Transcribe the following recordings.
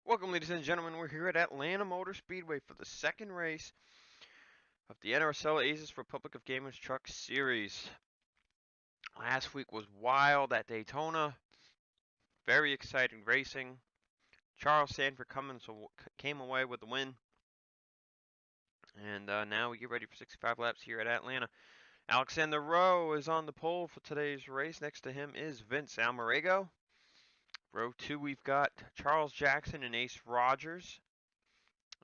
Welcome, ladies and gentlemen. We're here at Atlanta Motor Speedway for the second race of the NRSL Aces Republic of Gamers Truck Series. Last week was wild at Daytona. Very exciting racing. Charles Sanford came away with the win. And now we get ready for 65 laps here at Atlanta. Alexander Rowe is on the pole for today's race. Next to him is Vince Almarego. Row 2, we've got Charles Jackson and Ace Rogers.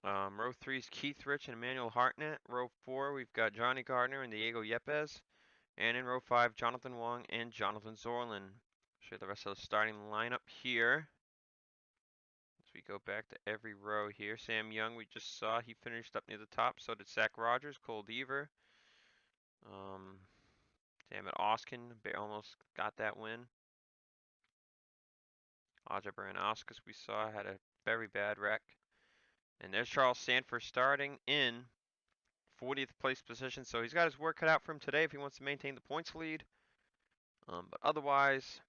Row 3 is Keith Rich and Emmanuel Hartnett. Row 4, we've got Johnny Gardner and Diego Yepes. And in row 5, Jonathan Wong and Jonathan Zorlin. Show you the rest of the starting lineup here. As we go back to every row here. Sam Young, we just saw, he finished up near the top. So did Zach Rogers, Cole Deaver. Damn it, Oskin almost got that win. Aja Baranowskis, we saw, had a very bad wreck. And there's Charles Sanford starting in 40th place position, so he's got his work cut out for him today if he wants to maintain the points lead. But otherwise,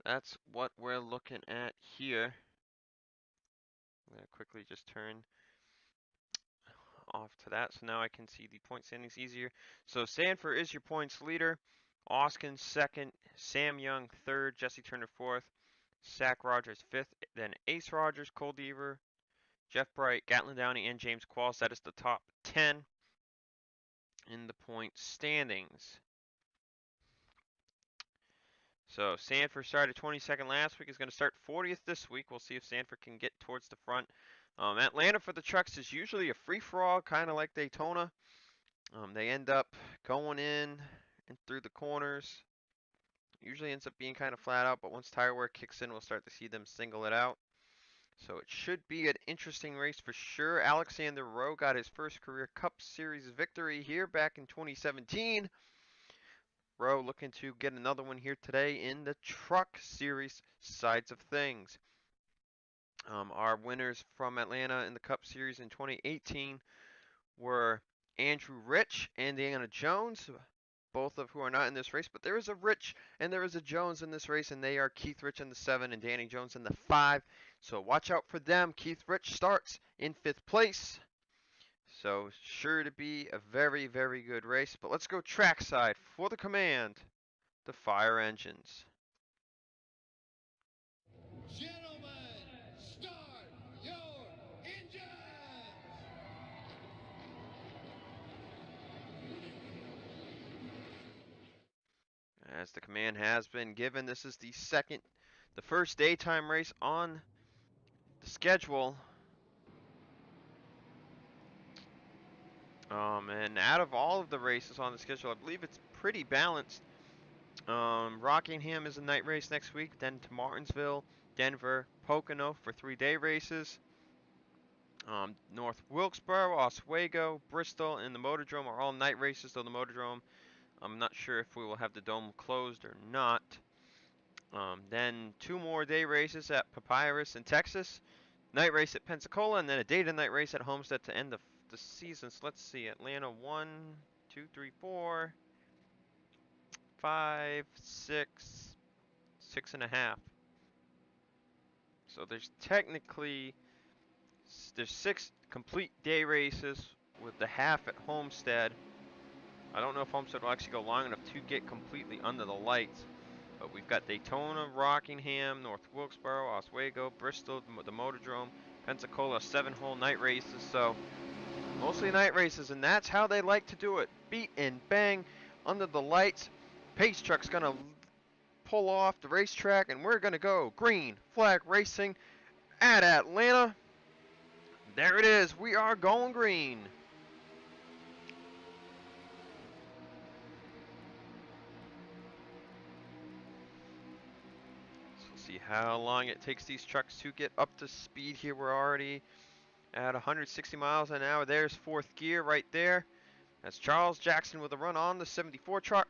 that's what we're looking at here. I'm going to quickly just turn off to that, so now I can see the point standings easier. So Sanford is your points leader. Oskin second, Sam Young third, Jesse Turner fourth, Zach Rogers fifth, then Ace Rogers, Cole Deaver, Jeff Bright, Gatlin Downey, and James Qualls. That is the top 10 in the point standings. So Sanford started 22nd last week. Is going to start 40th this week. We'll see if Sanford can get towards the front. Atlanta for the trucks is usually a free-for-all, kind of like Daytona. They end up going in and through the corners. Usually ends up being kind of flat out, but once tire wear kicks in, we'll start to see them single it out. So it should be an interesting race for sure. Alexander Rowe got his first career Cup Series victory here back in 2017. Rowe looking to get another one here today in the Truck Series sides of things. Our winners from Atlanta in the Cup Series in 2018 were Andrew Rich and Deanna Jones, both of who are not in this race, but there is a Rich and there is a Jones in this race, and they are Keith Rich in the 7 and Danny Jones in the 5. So watch out for them. Keith Rich starts in 5th place. So sure to be a very, very good race. But let's go trackside for the command, the fire engines. Gentlemen, start your engines! As the command has been given, this is the first daytime race on the schedule. And out of all of the races on the schedule, I believe it's pretty balanced. Rockingham is a night race next week, then to Martinsville, Denver, Pocono for 3-day races. North Wilkesboro, Oswego, Bristol, and the Motordrome are all night races, though the Motordrome, I'm not sure if we will have the dome closed or not. Then 2 more day races at Papyrus in Texas, night race at Pensacola, and then a day to night race at Homestead to end the season. So let's see, Atlanta 1, 2, 3, 4, 5, 6, 6.5. So there's 6 complete day races with the half at Homestead. I don't know if Homestead will actually go long enough to get completely under the lights. But we've got Daytona, Rockingham, North Wilkesboro, Oswego, Bristol, the Motordrome, Pensacola, 7-hole night races. So mostly night races, and that's how they like to do it. Beat and bang under the lights. Pace truck's going to pull off the racetrack, and we're going to go green flag racing at Atlanta. There it is. We are going green. See how long it takes these trucks to get up to speed here. We're already at 160 miles an hour. There's 4th gear right there. That's Charles Jackson with a run on the 74 truck.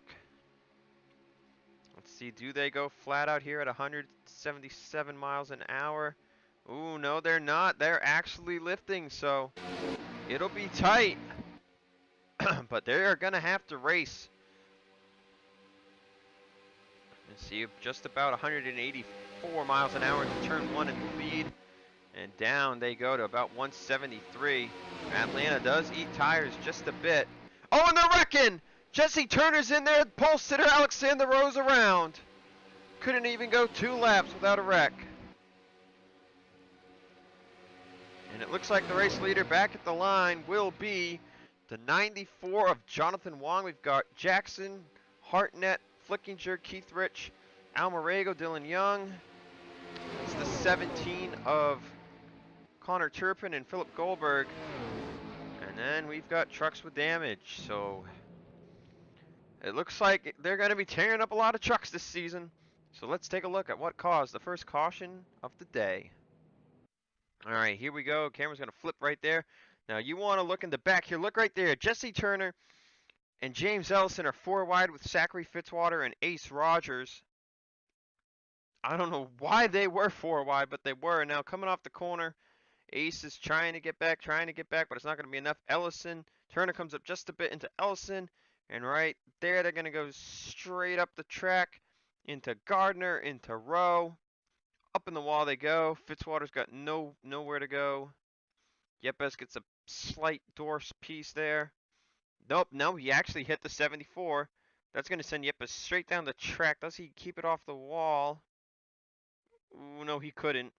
Let's see, do they go flat out here at 177 miles an hour? Ooh, no, they're not. They're actually lifting, so it'll be tight. But they are going to have to race. See, just about 184 miles an hour to turn 1 in the lead. And down they go to about 173. Atlanta does eat tires just a bit. Oh, and they're wrecking! Jesse Turner's in there, pole sitter Alexander Rose around. Couldn't even go 2 laps without a wreck. And it looks like the race leader back at the line will be the 94 of Jonathan Wong. We've got Jackson, Hartnett, Flickinger, Keith Rich, Almarego, Dillon Young. It's the 17 of Connor Turpin and Philip Goldberg. And then we've got trucks with damage. So it looks like they're going to be tearing up a lot of trucks this season. So let's take a look at what caused the first caution of the day. All right, here we go. Camera's going to flip right there. Now you want to look in the back here. Look right there. Jesse Turner and James Ellison are 4 wide with Zachary Fitzwater and Ace Rogers. I don't know why they were 4 wide, but they were. Now coming off the corner, Ace is trying to get back, but it's not going to be enough. Turner comes up just a bit into Ellison, and right there they're going to go straight up the track into Gardner, into Rowe. Up in the wall they go. Fitzwater's got nowhere to go. Yepes gets a slight dorsal piece there. Nope, no, he actually hit the 74. That's going to send Yepes straight down the track. Does he keep it off the wall? Ooh, no, he couldn't.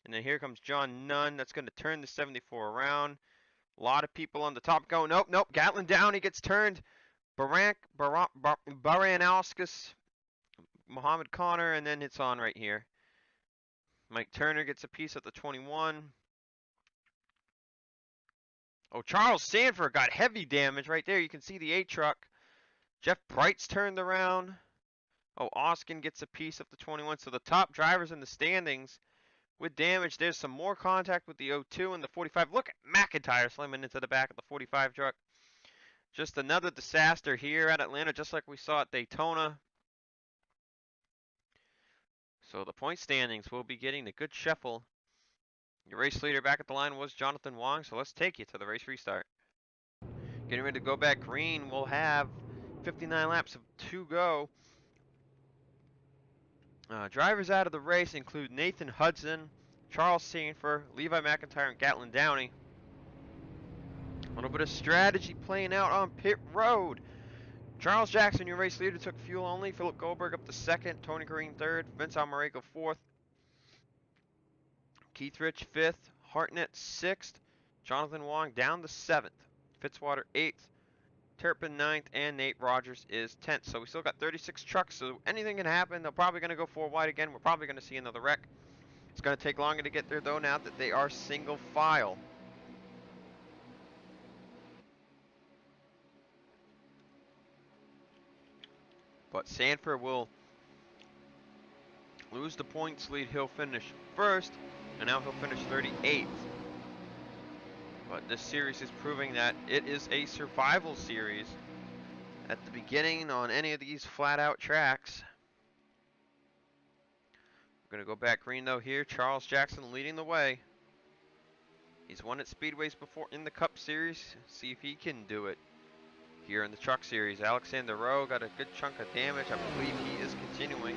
And then here comes John Nunn. That's going to turn the 74 around. A lot of people on the top going. Nope. Gatlin down. He gets turned. Baranauskas, Muhammad Connor, and then it's on right here. Mike Turner gets a piece at the 21. Oh, Charles Sanford got heavy damage right there. You can see the 8 truck. Jeff Bright's turned around. Oh, Oskin gets a piece of the 21. So the top drivers in the standings with damage. There's some more contact with the 02 and the 45. Look at McIntyre slamming into the back of the 45 truck. Just another disaster here at Atlanta, just like we saw at Daytona. So the point standings will be getting a good shuffle. Your race leader back at the line was Jonathan Wong, so let's take you to the race restart. Getting ready to go back green. We'll have 59 laps to go. Drivers out of the race include Nathan Hudson, Charles Sanford, Levi McIntyre, and Gatlin Downey. A little bit of strategy playing out on pit road. Charles Jackson, your race leader, took fuel only. Philip Goldberg up to 2nd. Tony Green 3rd. Vince Almarego 4th. Keith Rich 5th. Hartnett 6th. Jonathan Wong down to 7th. Fitzwater 8th. Turpin 9th. And Nate Rogers is 10th. So we still got 36 trucks. So anything can happen. They're probably going to go 4 wide again. We're probably going to see another wreck. It's going to take longer to get there, though, now that they are single file. But Sanford will lose the points lead. He'll finish 1st, and now he'll finish 38th. But this series is proving that it is a survival series at the beginning on any of these flat-out tracks. We're going to go back green, though, here. Charles Jackson leading the way. He's won at speedways before in the Cup Series. See if he can do it here in the Truck Series. Alexander Rowe got a good chunk of damage. I believe he is continuing.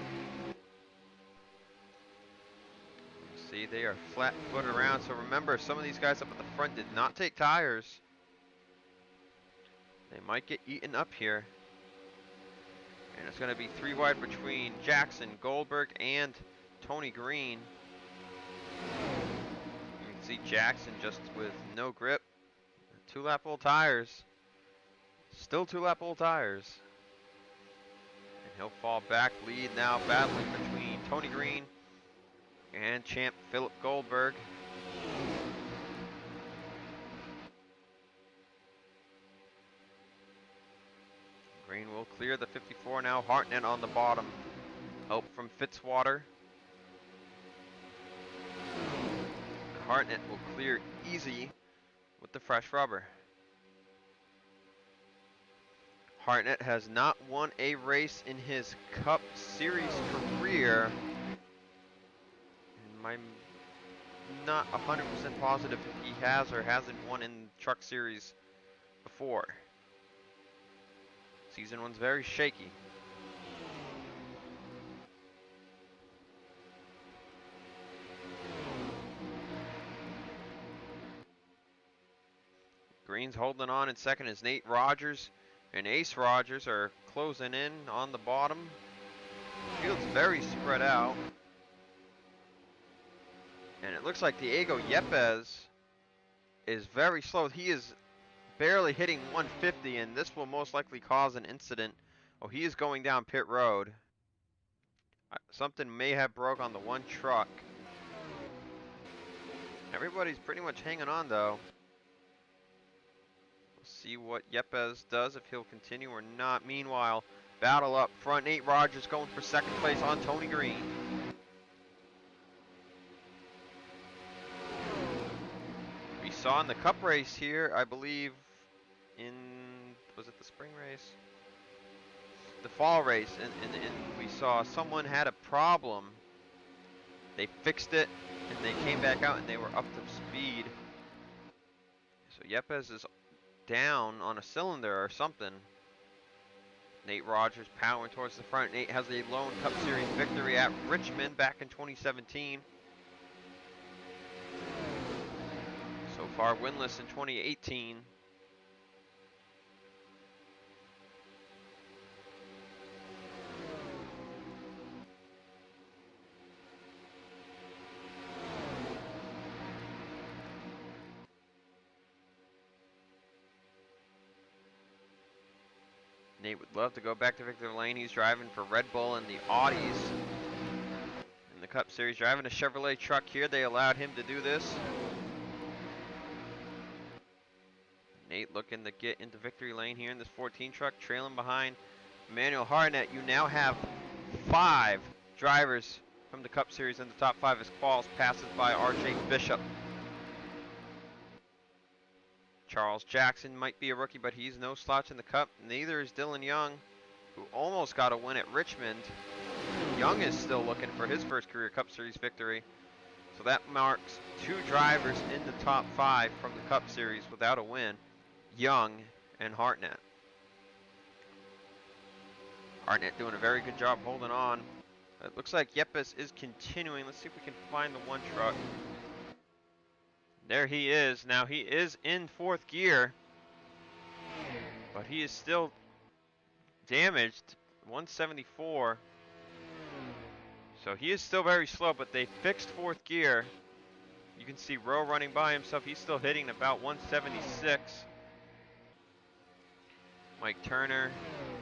See, they are flat-footed around. So remember, some of these guys up at the front did not take tires. They might get eaten up here. And it's going to be 3 wide between Jackson, Goldberg, and Tony Green. You can see Jackson just with no grip. 2-lap old tires. Still 2-lap old tires. And he'll fall back. Lead now battling between Tony Green and champ Philip Goldberg. Green will clear the 54 now. Hartnett on the bottom. Help from Fitzwater. Hartnett will clear easy with the fresh rubber. Hartnett has not won a race in his Cup Series career. I'm not 100% positive if he has or hasn't won in Truck Series before. Season 1's very shaky. Green's holding on in second as Nate Rogers and Ace Rogers are closing in on the bottom. The field's very spread out. And it looks like Diego Yepes is very slow. He is barely hitting 150, and this will most likely cause an incident. Oh, he is going down pit road. Something may have broke on the one truck. Everybody's pretty much hanging on, though. We'll see what Yepes does, if he'll continue or not. Meanwhile, battle up front. Nate Rogers going for second place on Tony Green. We saw in the Cup race here, I believe, was it the spring race? The fall race, and we saw someone had a problem. They fixed it, and they came back out, and they were up to speed. So Yepes is down on a cylinder or something. Nate Rogers powering towards the front. Nate has a lone Cup Series victory at Richmond back in 2017. So far winless in 2018. Nate would love to go back to victory lane. He's driving for Red Bull and the Audis in the Cup Series. Driving a Chevrolet truck here. They allowed him to do this. Nate looking to get into victory lane here in this 14 truck, trailing behind Emmanuel Harnett. You now have 5 drivers from the Cup Series in the top 5 as Qualls passes by RJ Bishop. Charles Jackson might be a rookie, but he's no slouch in the Cup. Neither is Dillon Young, who almost got a win at Richmond. Young is still looking for his first career Cup Series victory. So that marks 2 drivers in the top 5 from the Cup Series without a win. Young and Hartnett. Hartnett doing a very good job holding on. It looks like Yepes is continuing. Let's see if we can find the one truck. There he is. Now he is in 4th gear, but he is still damaged. 174. So he is still very slow, but they fixed 4th gear. You can see Rowe running by himself. He's still hitting about 176. Mike Turner,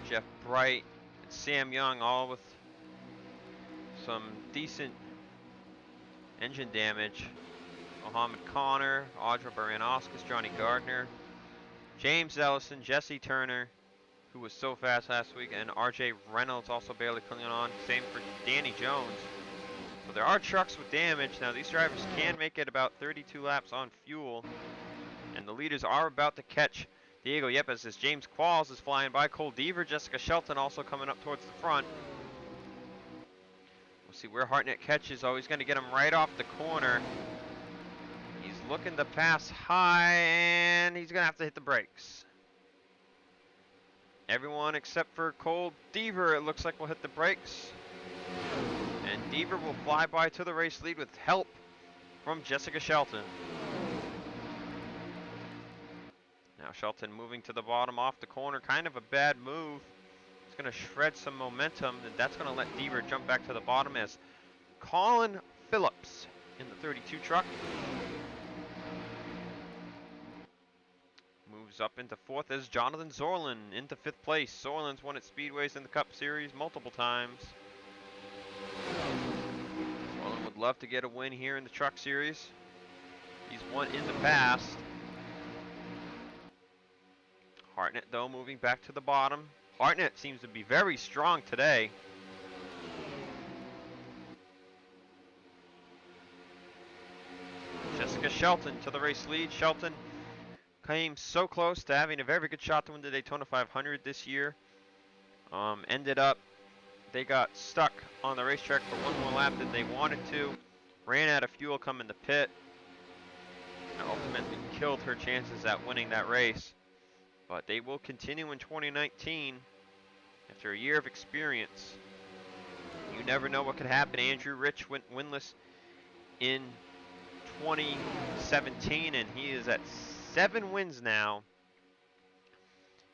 Jeff Bright, and Sam Young, all with some decent engine damage. Mohammed Connor, Audra Baranoskis, Johnny Gardner, James Ellison, Jesse Turner, who was so fast last week, and RJ Reynolds also barely clinging on. Same for Danny Jones. So there are trucks with damage. Now these drivers can make it about 32 laps on fuel, and the leaders are about to catch Diego Yepes as James Qualls is flying by. Cole Deaver, Jessica Shelton also coming up towards the front. We'll see where Hartnett catches. Oh, he's going to get him right off the corner. He's looking to pass high, and he's going to have to hit the brakes. Everyone except for Cole Deaver, it looks like, will hit the brakes. And Deaver will fly by to the race lead with help from Jessica Shelton. Now Shelton moving to the bottom off the corner. Kind of a bad move. It's going to shred some momentum, and that's going to let Deaver jump back to the bottom as Colin Phillips in the 32 truck moves up into 4th as Jonathan Zorlin into 5th place. Zorlin's won at Speedways in the Cup Series multiple times. Zorlin would love to get a win here in the Truck Series. He's won in the past. Hartnett, though, moving back to the bottom. Hartnett seems to be very strong today. Jessica Shelton to the race lead. Shelton came so close to having a very good shot to win the Daytona 500 this year. Ended up, they got stuck on the racetrack for one more lap than they wanted to. Ran out of fuel coming to pit. And ultimately killed her chances at winning that race. But they will continue in 2019 after a year of experience. You never know what could happen. Andrew Rich went winless in 2017, and he is at 7 wins now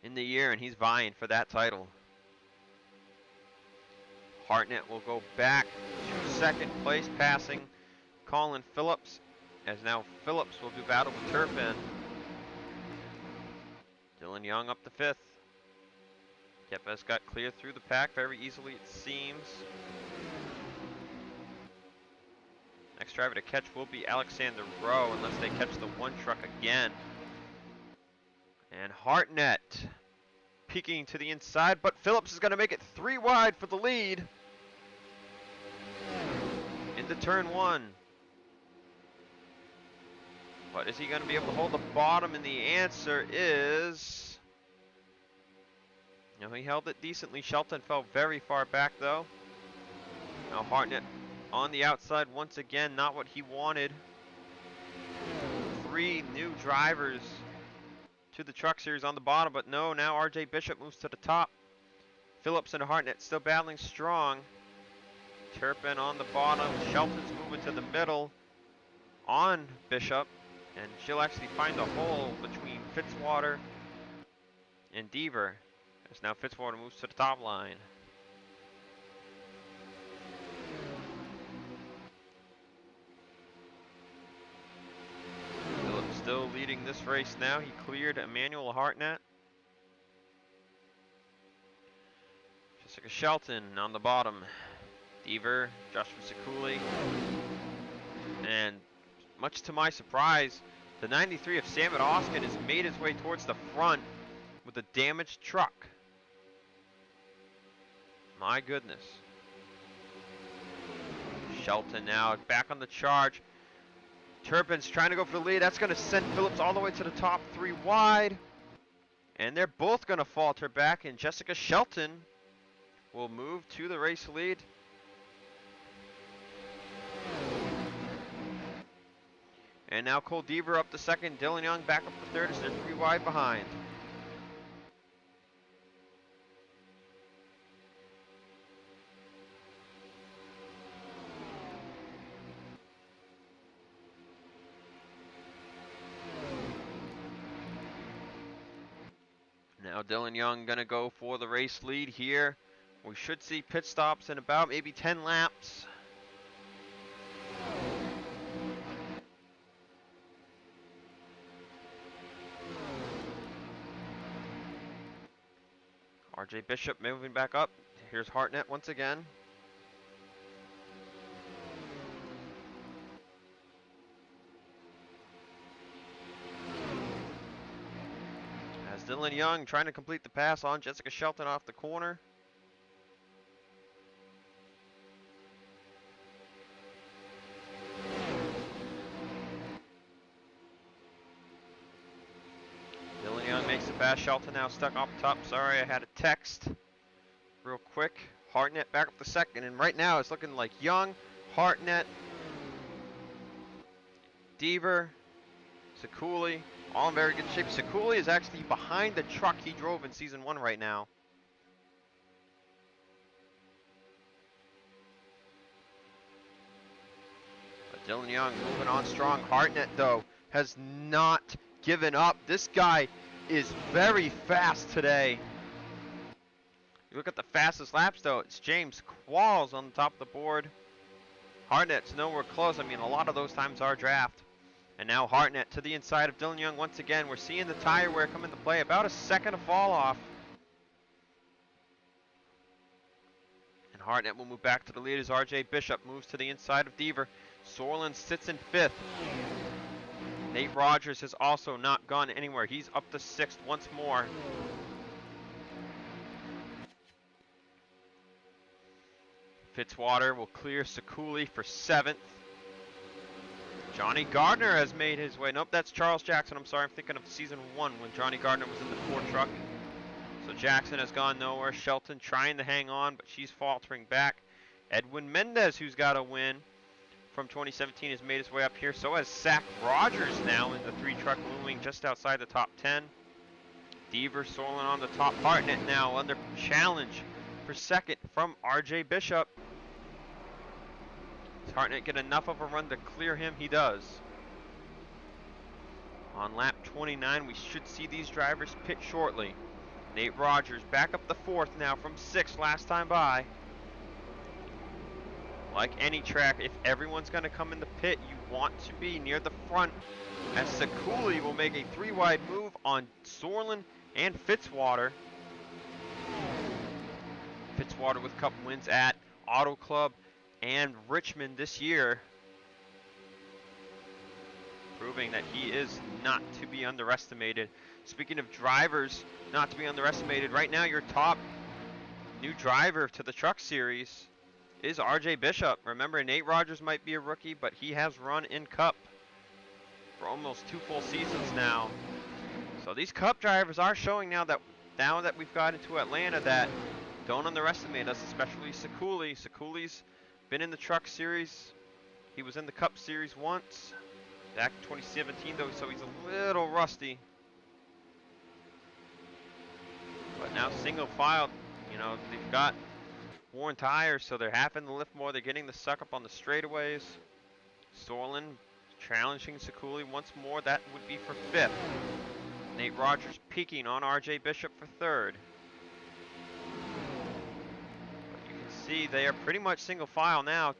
in the year, and he's vying for that title. Hartnett will go back to second place, passing Colin Phillips, as now Phillips will do battle with Turpin. Dillon Young up to 5th. Kepes got clear through the pack very easily, it seems. Next driver to catch will be Alexander Rowe, unless they catch the one truck again. And Hartnett peeking to the inside, but Phillips is going to make it 3 wide for the lead into turn 1. But is he going to be able to hold the bottom? And the answer is no, he held it decently. Shelton fell very far back though. Now Hartnett on the outside once again, not what he wanted. 3 new drivers to the Truck Series on the bottom, but no, now RJ Bishop moves to the top. Phillips and Hartnett still battling strong. Turpin on the bottom. Shelton's moving to the middle on Bishop, and she'll actually find a hole between Fitzwater and Deaver, as now Fitzwater moves to the top line. Phillips still leading this race now. He cleared Emmanuel Hartnett. Jessica Shelton on the bottom. Deaver, Joshua Sikuli, and much to my surprise, the 93 of Sam Austin has made his way towards the front with a damaged truck. My goodness. Shelton now back on the charge. Turpin's trying to go for the lead. That's going to send Phillips all the way to the top, 3 wide. And they're both going to falter back, and Jessica Shelton will move to the race lead. And now Cole Deaver up to second, Dillon Young back up to third as they're 3 wide behind. Now Dillon Young gonna go for the race lead here. We should see pit stops in about maybe 10 laps. RJ Bishop moving back up. Here's Hartnett once again. As Dillon Young trying to complete the pass on Jessica Shelton off the corner. Dillon Young makes the pass. Shelton now stuck off top. Sorry, I had a text real quick. Hartnett back up to second, and right now it's looking like Young, Hartnett, Deaver, Sikuli, all in very good shape. Sikuli is actually behind the truck he drove in season 1 right now. But Dillon Young moving on strong. Hartnett, though, has not given up. This guy is very fast today. You look at the fastest laps, though, it's James Qualls on the top of the board. Hartnett's nowhere close. I mean, a lot of those times are draft. And now Hartnett to the inside of Dillon Young once again. We're seeing the tire wear come into play. About a second of fall off. And Hartnett will move back to the lead as RJ Bishop moves to the inside of Deaver. Sorlin sits in 5th. Nate Rogers has also not gone anywhere. He's up to 6th once more. Fitzwater will clear Sikuli for 7th. Johnny Gardner has made his way. Nope, that's Charles Jackson. I'm sorry, I'm thinking of season 1 when Johnny Gardner was in the Ford truck. So Jackson has gone nowhere. Shelton trying to hang on, but she's faltering back. Edwin Mendez, who's got a win from 2017, has made his way up here. So has Zach Rogers now in the 3 truck, looming just outside the top 10. Deaver, Sorlin on the top. Hartnett now under challenge for second from RJ Bishop. Does Hartnett get enough of a run to clear him? He does. On lap 29, we should see these drivers pit shortly. Nate Rogers back up the 4th now from 6th last time by. Like any track, if everyone's going to come in the pit, you want to be near the front, as Sekuli will make a 3-wide move on Sorlin and Fitzwater. Fitzwater with Cup wins at Auto Club and Richmond this year, proving that he is not to be underestimated. Speaking of drivers not to be underestimated, right now your top new driver to the Truck Series is RJ Bishop. Remember, Nate Rogers might be a rookie, but he has run in Cup for almost 2 full seasons now. So these Cup drivers are showing now that we've got into Atlanta that don't underestimate us, especially Sekuli. Sekuli's been in the Truck Series. He was in the Cup Series once, back in 2017 though, so he's a little rusty. But now single file, you know, they've got worn tires, so they're having to lift more. They're getting the suck up on the straightaways. Sorlin challenging Sekuli once more. That would be for 5th. Nate Rogers peeking on RJ Bishop for 3rd. But you can see they are pretty much single file now.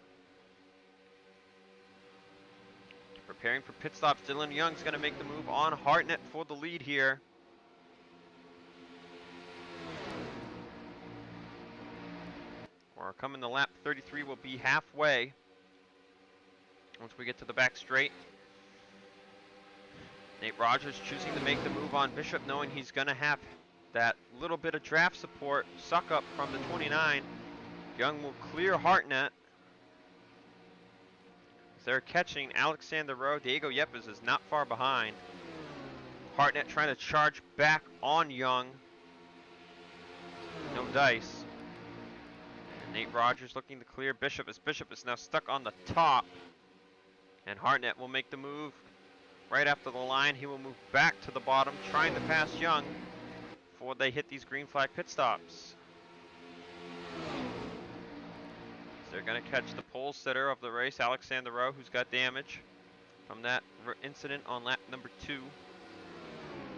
Preparing for pit stops. Dillon Young's going to make the move on Hartnett for the lead here. We're coming to lap 33. We'll be halfway once we get to the back straight. Nate Rogers choosing to make the move on Bishop, knowing he's going to have that little bit of draft support, suck up from the 29. Young will clear Hartnett. They're catching Alexander Rowe. Diego Yepes is not far behind. Hartnett trying to charge back on Young. No dice. Nate Rogers looking to clear Bishop, as Bishop is now stuck on the top. And Hartnett will make the move right after the line. He will move back to the bottom, trying to pass Young before they hit these green flag pit stops. They're going to catch the pole sitter of the race, Alexander Rowe, who's got damage from that incident on lap number 2.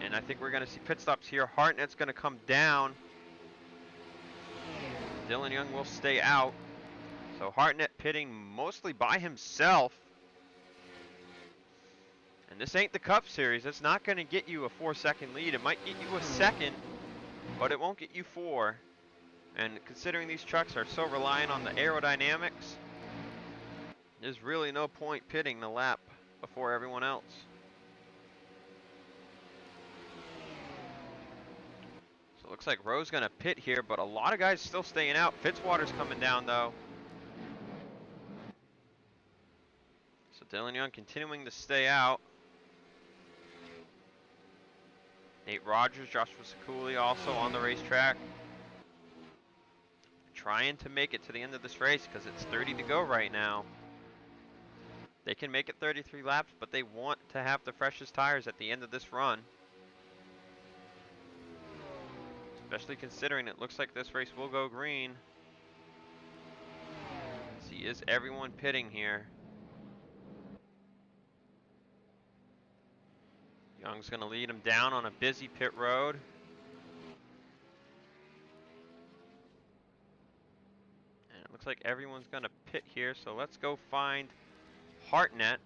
And I think we're going to see pit stops here. Hartnett's going to come down. Dillon Young will stay out. So Hartnett pitting mostly by himself. And this ain't the Cup Series. It's not going to get you a 4-second lead. It might get you a 2nd, but it won't get you 4. And considering these trucks are so reliant on the aerodynamics, there's really no point pitting the lap before everyone else. So it looks like Rowe's going to pit here, but a lot of guys still staying out. Fitzwater's coming down though. So Dillon Young continuing to stay out. Nate Rogers, Joshua Sekuli also on the racetrack. Trying to make it to the end of this race because it's 30 to go right now. They can make it 33 laps, but they want to have the freshest tires at the end of this run. Especially considering it looks like this race will go green. See, is everyone pitting here? Young's going to lead him down on a busy pit road. Looks like everyone's going to pit here, so let's go find Hartnett.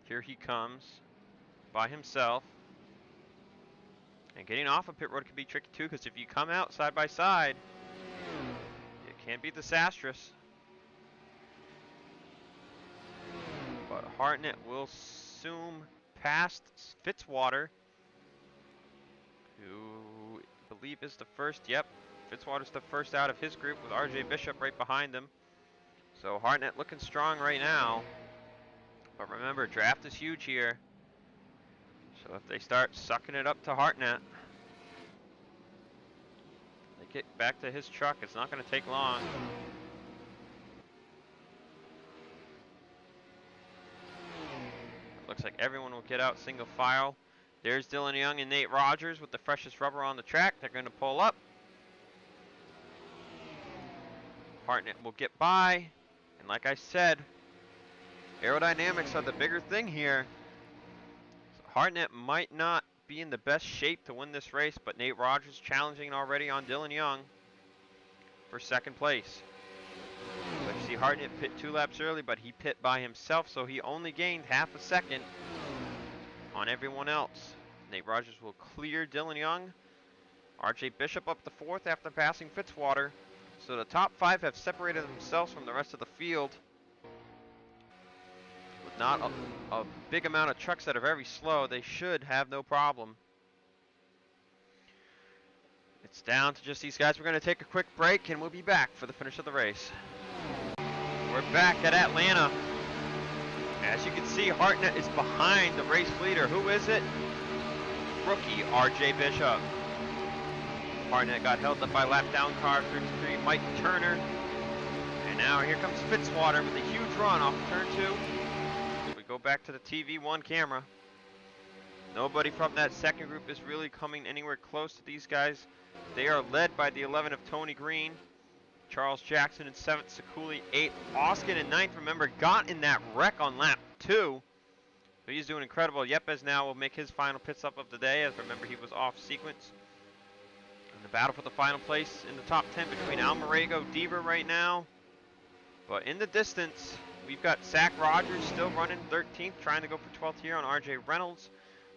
Here he comes by himself. And getting off a pit road can be tricky too, because if you come out side by side, it can be disastrous. But Hartnett will zoom past Fitzwater, who I believe is the first, yep. Fitzwater's the first out of his group with RJ Bishop right behind him. So Hartnett looking strong right now. But remember, draft is huge here. So if they start sucking it up to Hartnett, they get back to his truck, it's not going to take long. Looks like everyone will get out single file. There's Dillon Young and Nate Rogers with the freshest rubber on the track. They're going to pull up. Hartnett will get by, and like I said, aerodynamics are the bigger thing here. Hartnett might not be in the best shape to win this race, but Nate Rogers challenging already on Dillon Young for second place. But you see Hartnett pit 2 laps early, but he pit by himself, so he only gained half a second on everyone else. Nate Rogers will clear Dillon Young. RJ Bishop up to 4th after passing Fitzwater. So the top 5 have separated themselves from the rest of the field. With not a big amount of trucks that are very slow, they should have no problem. It's down to just these guys. We're going to take a quick break, and we'll be back for the finish of the race. We're back at Atlanta. As you can see, Hartnett is behind the race leader. Who is it? Rookie RJ Bishop. Hartnett got held up by lap down car 33, Mike Turner. And now here comes Fitzwater with a huge run off of turn 2. We go back to the TV1 camera. Nobody from that second group is really coming anywhere close to these guys. They are led by the 11 of Tony Green. Charles Jackson in 7th, Sekuli 8th, Oskin in 9th. Remember, got in that wreck on lap 2. So he's doing incredible. Yepes now will make his final pit stop of the day, as remember he was off sequence. And the battle for the final place in the top 10 between Almarego, Diva right now. But in the distance, we've got Zach Rogers still running 13th, trying to go for 12th here on RJ Reynolds.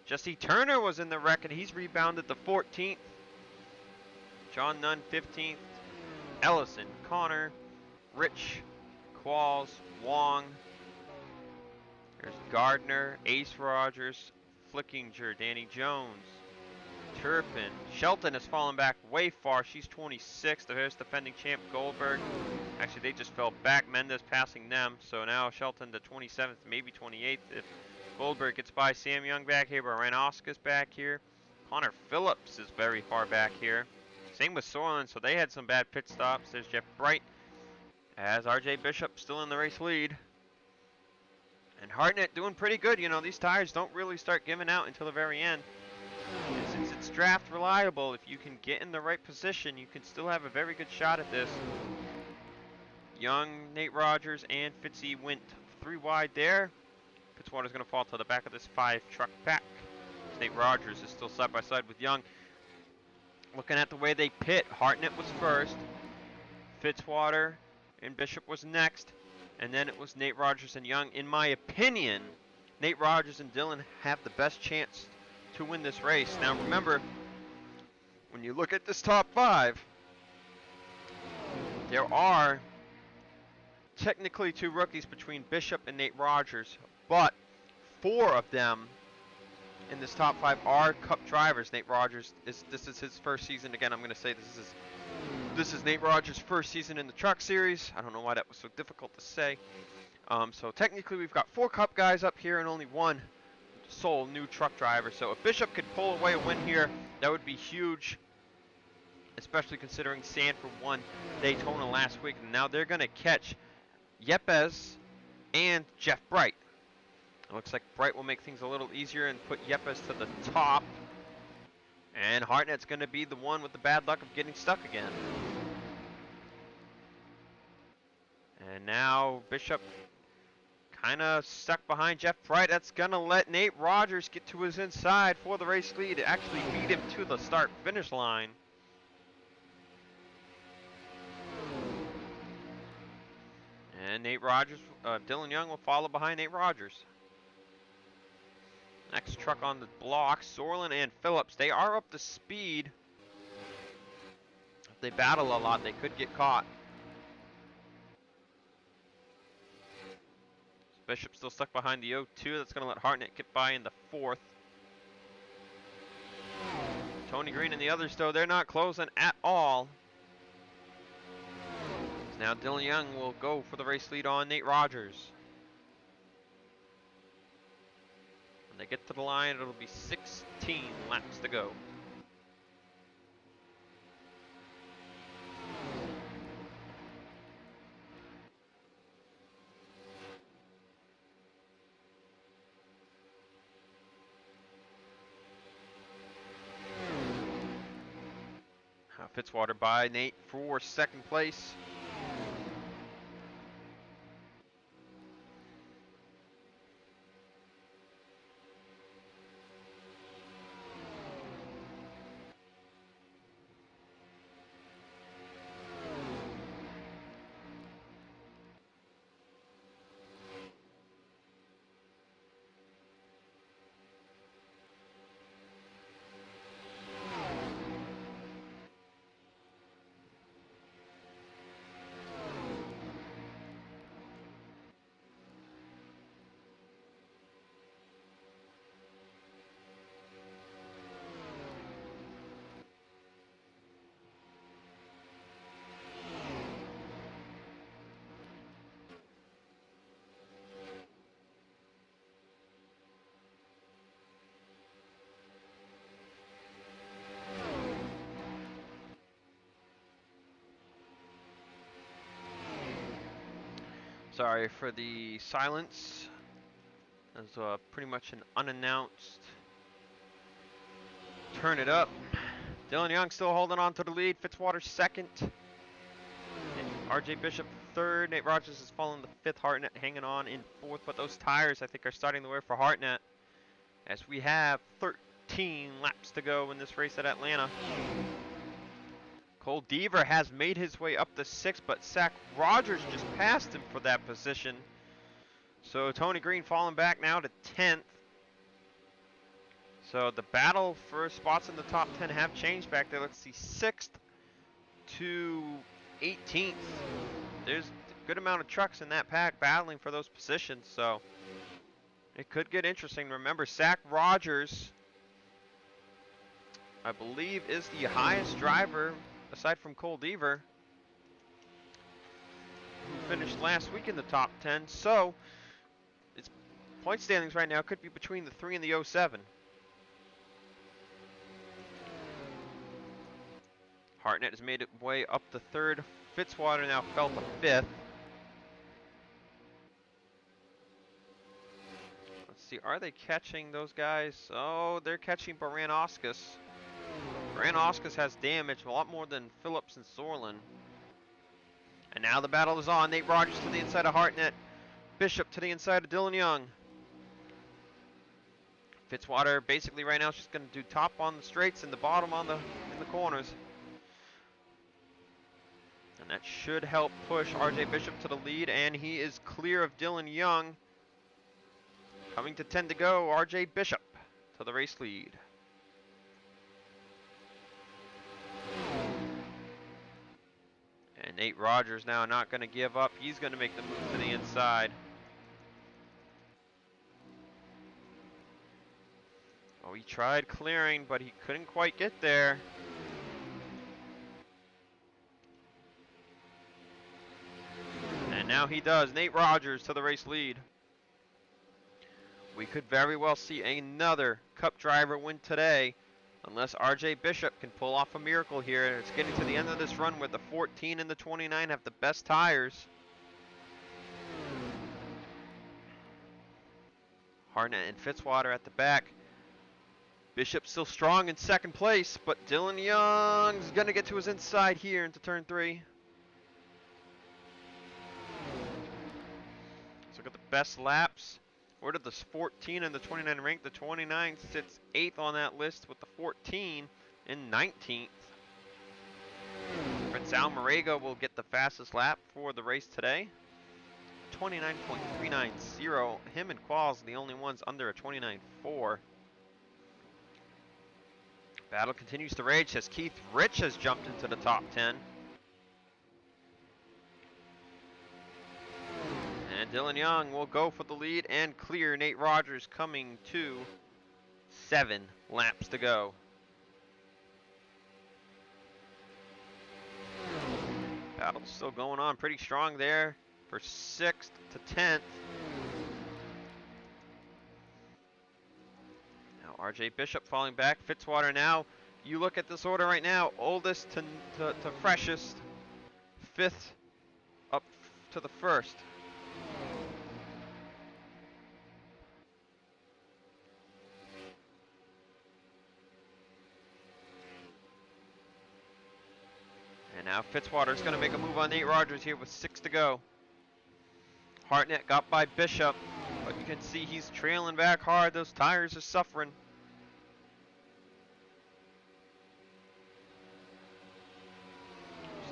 Jesse Turner was in the wreck, and he's rebounded to 14th. John Nunn 15th. Ellison, Connor, Rich, Qualls, Wong. There's Gardner, Ace Rogers, Flickinger, Danny Jones, Turpin. Shelton has fallen back way far. She's 26th. There's defending champ Goldberg. Actually, they just fell back. Mendez passing them. So now Shelton to 27th, maybe 28th. If Goldberg gets by Sam Young back here, but Ranoska's back here. Connor Phillips is very far back here. Same with Sorlin, so they had some bad pit stops. There's Jeff Bright, as RJ Bishop still in the race lead. And Hartnett doing pretty good. You know, these tires don't really start giving out until the very end. And since it's draft reliable, if you can get in the right position, you can still have a very good shot at this. Young, Nate Rogers, and Fitzy went 3 wide there. Fitzwater's going to fall to the back of this 5-truck pack. Nate Rogers is still side by side with Young. Looking at the way they pit, Hartnett was first, Fitzwater and Bishop was next, and then it was Nate Rogers and Young. In my opinion, Nate Rogers and Dillon have the best chance to win this race. Now remember, when you look at this top 5, there are technically 2 rookies between Bishop and Nate Rogers, but 4 of them in this top 5 are Cup drivers. Nate Rogers this is his first season. Again, I'm going to say this is Nate Rogers' first season in the Truck Series. I don't know why that was so difficult to say. So technically, we've got 4 Cup guys up here and only 1 sole new truck driver. So if Bishop could pull away a win here, that would be huge, especially considering Sanford won Daytona last week. And now they're going to catch Yepes and Jeff Bright. It looks like Bright will make things a little easier and put Yepes to the top. And Hartnett's going to be the one with the bad luck of getting stuck again. And now Bishop kind of stuck behind Jeff Bright. That's going to let Nate Rogers get to his inside for the race lead. It actually beat him to the start-finish line. And Nate Rogers, Dillon Young will follow behind Nate Rogers. Next truck on the block, Sorlin and Phillips. They are up to speed. If they battle a lot, they could get caught. Bishop still stuck behind the 0-2. That's going to let Hartnett get by in the 4th. Tony Green and the others, though, they're not closing at all. So now Dillon Young will go for the race lead on Nate Rogers. When they get to the line, it'll be 16 laps to go. Fitzwater by Nate for second place. Sorry for the silence. That was pretty much an unannounced turn it up. Dillon Young still holding on to the lead. Fitzwater second. RJ Bishop third. Nate Rogers is following the fifth. Hartnett hanging on in fourth. But those tires, I think, are starting to wear for Hartnett, as we have 13 laps to go in this race at Atlanta. Cole Deaver has made his way up to sixth, but Zach Rogers just passed him for that position. So Tony Green falling back now to 10th. So the battle for spots in the top 10 have changed back there. Let's see, 6th to 18th. There's a good amount of trucks in that pack battling for those positions, so it could get interesting. Remember, Zach Rogers, I believe, is the highest driver, aside from Cole Deaver, who finished last week in the top 10. So its point standings right now could be between the 3 and the 07. Hartnett has made its way up to third. Fitzwater now fell to fifth. Let's see, are they catching those guys? Oh, they're catching Baran-Oscus. Baran-Oscus has damage, a lot more than Phillips and Sorlin. And now the battle is on. Nate Rogers to the inside of Hartnett. Bishop to the inside of Dillon Young. Fitzwater basically right now is just going to do top on the straights and the bottom on in the corners. And that should help push RJ Bishop to the lead, and he is clear of Dillon Young. Coming to 10 to go, RJ Bishop to the race lead. And Nate Rogers now not going to give up. He's going to make the move to the inside. Oh, he tried clearing, but he couldn't quite get there. And now he does. Nate Rogers to the race lead. We could very well see another Cup driver win today, unless RJ Bishop can pull off a miracle here. It's getting to the end of this run where the 14 and the 29 have the best tires. Hartnett and Fitzwater at the back. Bishop still strong in second place, but Dillon Young's going to get to his inside here into turn 3. Let's look at the best laps. Where did the 14 and the 29 rank? The 29 sits 8th on that list, with the 14 in 19th. Prince Almarega will get the fastest lap for the race today. 29.390. Him and Qualls are the only ones under a 29.4. Battle continues to rage as Keith Rich has jumped into the top 10. And Dillon Young will go for the lead and clear. Nate Rogers coming to 7 laps to go. Battle's still going on pretty strong there for 6th to 10th. Now RJ Bishop falling back. Fitzwater now. You look at this order right now. Oldest to freshest. 5th up to the 1st. And now Fitzwater's going to make a move on Nate Rogers here with 6 to go. Hartnett got by Bishop, but you can see he's trailing back hard. Those tires are suffering.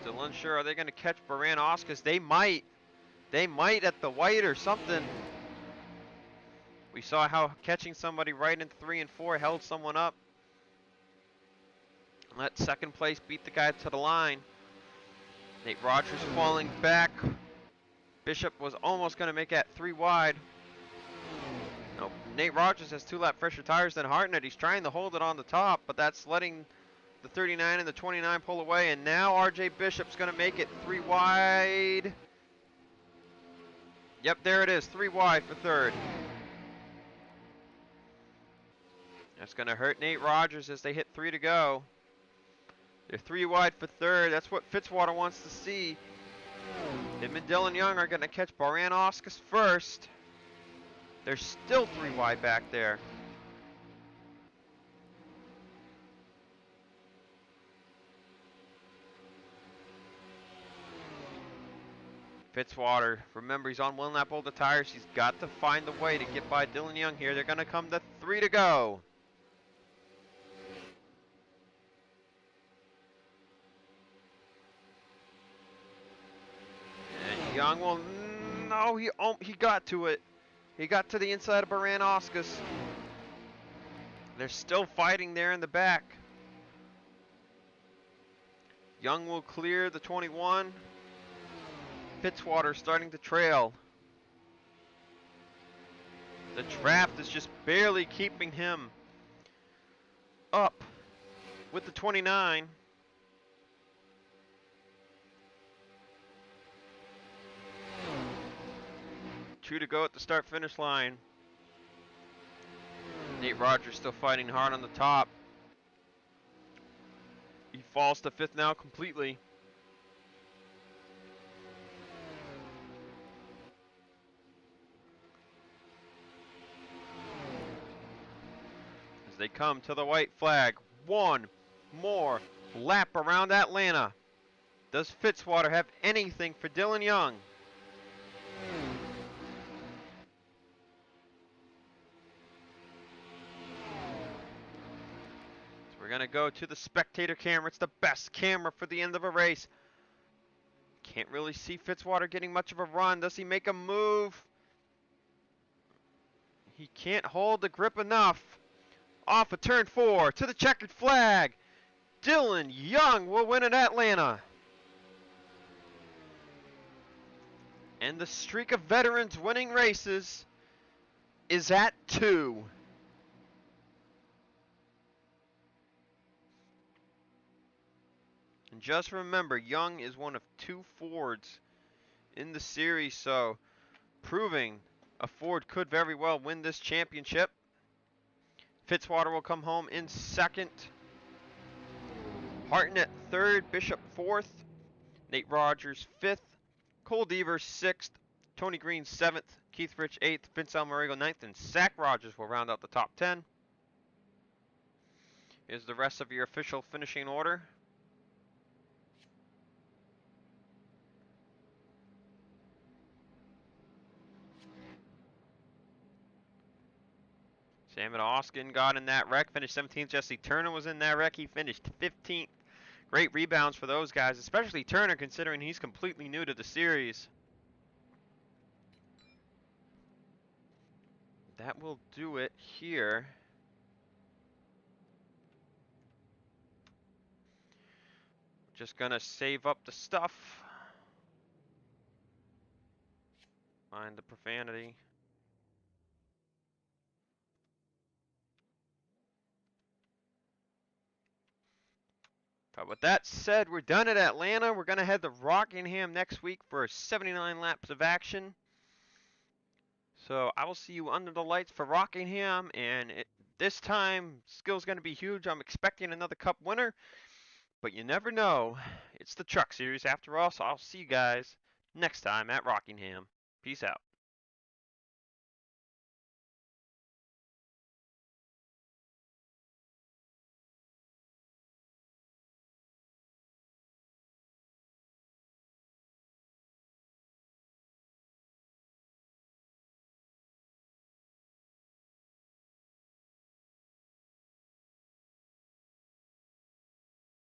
Still unsure. Are they going to catch Baran-Oscus? They might. They might at the white or something. We saw how catching somebody right in 3 and 4 held someone up. Let second place beat the guy to the line. Nate Rogers falling back. Bishop was almost going to make that 3 wide. No, Nate Rogers has 2 lap fresher tires than Hartnett. He's trying to hold it on the top, but that's letting the 39 and the 29 pull away. And now RJ Bishop's going to make it 3 wide. Yep, there it is, 3 wide for 3rd. That's going to hurt Nate Rogers as they hit 3 to go. They're 3 wide for 3rd. That's what Fitzwater wants to see. Him and Dillon Young are going to catch Baranauskas first. There's still 3 wide back there. Fitzwater, remember he's on 1 lap older tires. He's got to find a way to get by Dillon Young here. They're going to come to 3 to go. And Young will, no, he got to it. He got to the inside of Baranauskas. They're still fighting there in the back. Young will clear the 21. Fitzwater starting to trail. The draft is just barely keeping him up with the 29. Two to go at the start-finish line. Nate Rogers still fighting hard on the top. He falls to 5th now completely. As they come to the white flag. 1 more lap around Atlanta. Does Fitzwater have anything for Dillon Young? So we're going to go to the spectator camera. It's the best camera for the end of a race. Can't really see Fitzwater getting much of a run. Does he make a move? He can't hold the grip enough. Off of turn 4 to the checkered flag. Dillon Young will win at Atlanta. And the streak of veterans winning races is at 2. And just remember, Young is one of 2 Fords in the series, so proving a Ford could very well win this championship. Fitzwater will come home in 2nd. Hartnett 3rd, Bishop 4th, Nate Rogers 5th, Cole Devers 6th, Tony Green 7th, Keith Rich 8th, Vince Almarigo 9th, and Zach Rogers will round out the top 10. Here's the rest of your official finishing order. Sam Oskin got in that wreck, finished 17th. Jesse Turner was in that wreck. He finished 15th. Great rebounds for those guys, especially Turner, considering he's completely new to the series. That will do it here. Just gonna save up the stuff. Find the profanity. But with that said, we're done at Atlanta. We're going to head to Rockingham next week for 79 laps of action. So I will see you under the lights for Rockingham. And this time, skill's going to be huge. I'm expecting another Cup winner. But you never know. It's the Truck Series after all. So I'll see you guys next time at Rockingham. Peace out.